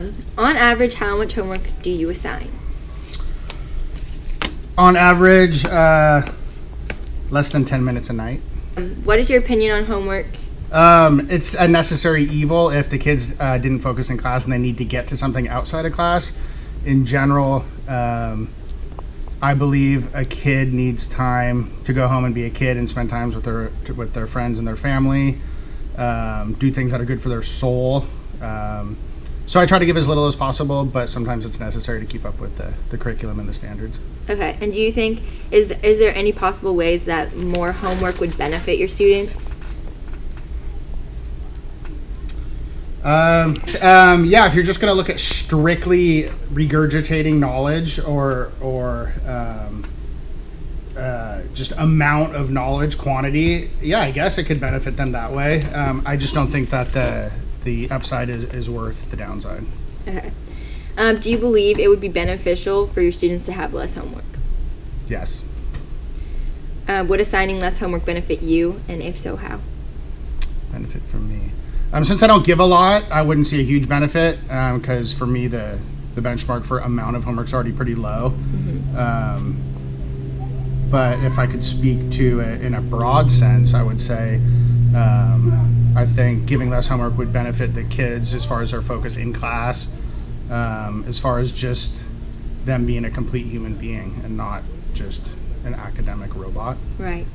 On average, how much homework do you assign? On average, less than 10 minutes a night. What is your opinion on homework? It's a necessary evil if the kids didn't focus in class and they need to get to something outside of class. In general, I believe a kid needs time to go home and be a kid and spend time with their friends and their family, do things that are good for their soul. So I try to give as little as possible, but sometimes it's necessary to keep up with the curriculum and the standards. Okay, and do you think, is there any possible ways that more homework would benefit your students? Yeah, if you're just going to look at strictly regurgitating knowledge or just amount of knowledge, quantity, yeah, I guess it could benefit them that way. I just don't think that the upside is worth the downside. Okay. Do you believe it would be beneficial for your students to have less homework? Yes. Would assigning less homework benefit you, and if so, how? Benefit from me. Since I don't give a lot, I wouldn't see a huge benefit because for me the benchmark for amount of homework is already pretty low. But if I could speak to it in a broad sense, I would say I think giving less homework would benefit the kids as far as their focus in class, as far as just them being a complete human being and not just an academic robot. Right.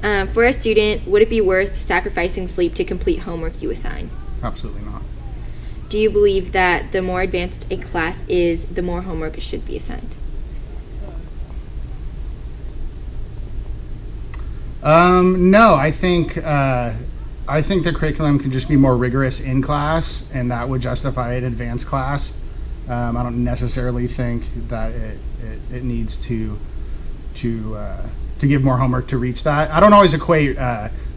For a student, would it be worth sacrificing sleep to complete homework you assign? Absolutely not. Do you believe that the more advanced a class is, the more homework should be assigned? No, I think the curriculum can just be more rigorous in class, and that would justify an advanced class. I don't necessarily think that it needs to give more homework to reach that. I don't always equate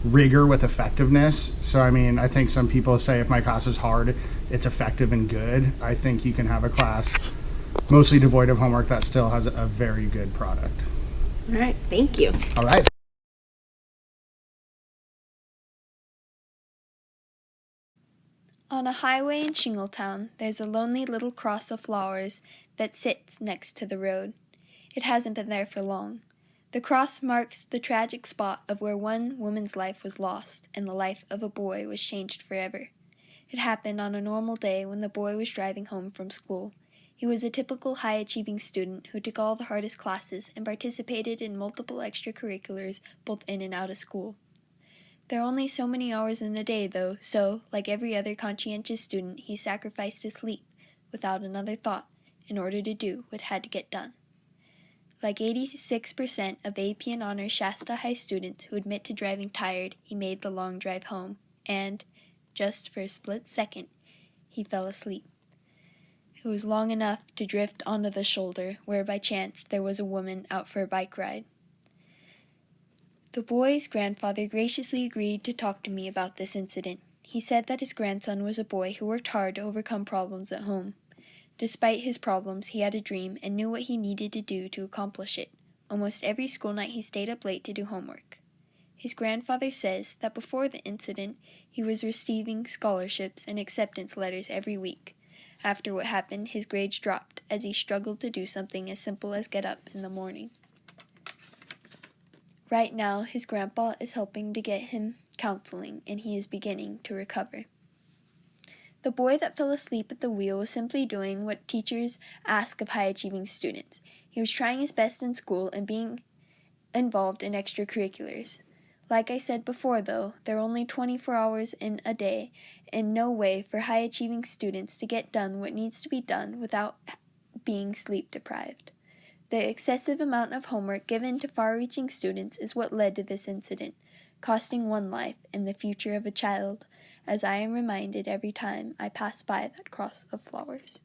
rigor with effectiveness. So I mean, I think some people say if my class is hard, it's effective and good. I think you can have a class mostly devoid of homework that still has a very good product. All right, thank you. All right. On a highway in Shingletown, there's a lonely little cross of flowers that sits next to the road. It hasn't been there for long. The cross marks the tragic spot of where one woman's life was lost and the life of a boy was changed forever. It happened on a normal day when the boy was driving home from school. He was a typical high-achieving student who took all the hardest classes and participated in multiple extracurriculars both in and out of school. There are only so many hours in the day, though, so, like every other conscientious student, he sacrificed his sleep, without another thought, in order to do what had to get done. Like 86% of AP and Honors Shasta High students who admit to driving tired, he made the long drive home, and, just for a split second, he fell asleep. It was long enough to drift onto the shoulder, where by chance there was a woman out for a bike ride. The boy's grandfather graciously agreed to talk to me about this incident. He said that his grandson was a boy who worked hard to overcome problems at home. Despite his problems, he had a dream and knew what he needed to do to accomplish it. Almost every school night he stayed up late to do homework. His grandfather says that before the incident, he was receiving scholarships and acceptance letters every week. After what happened, his grades dropped as he struggled to do something as simple as get up in the morning. Right now, his grandpa is helping to get him counseling, and he is beginning to recover. The boy that fell asleep at the wheel was simply doing what teachers ask of high-achieving students. He was trying his best in school and being involved in extracurriculars. Like I said before, though, there are only 24 hours in a day, and no way for high-achieving students to get done what needs to be done without being sleep deprived. The excessive amount of homework given to far-reaching students is what led to this incident, costing one life and the future of a child, as I am reminded every time I pass by that cross of flowers.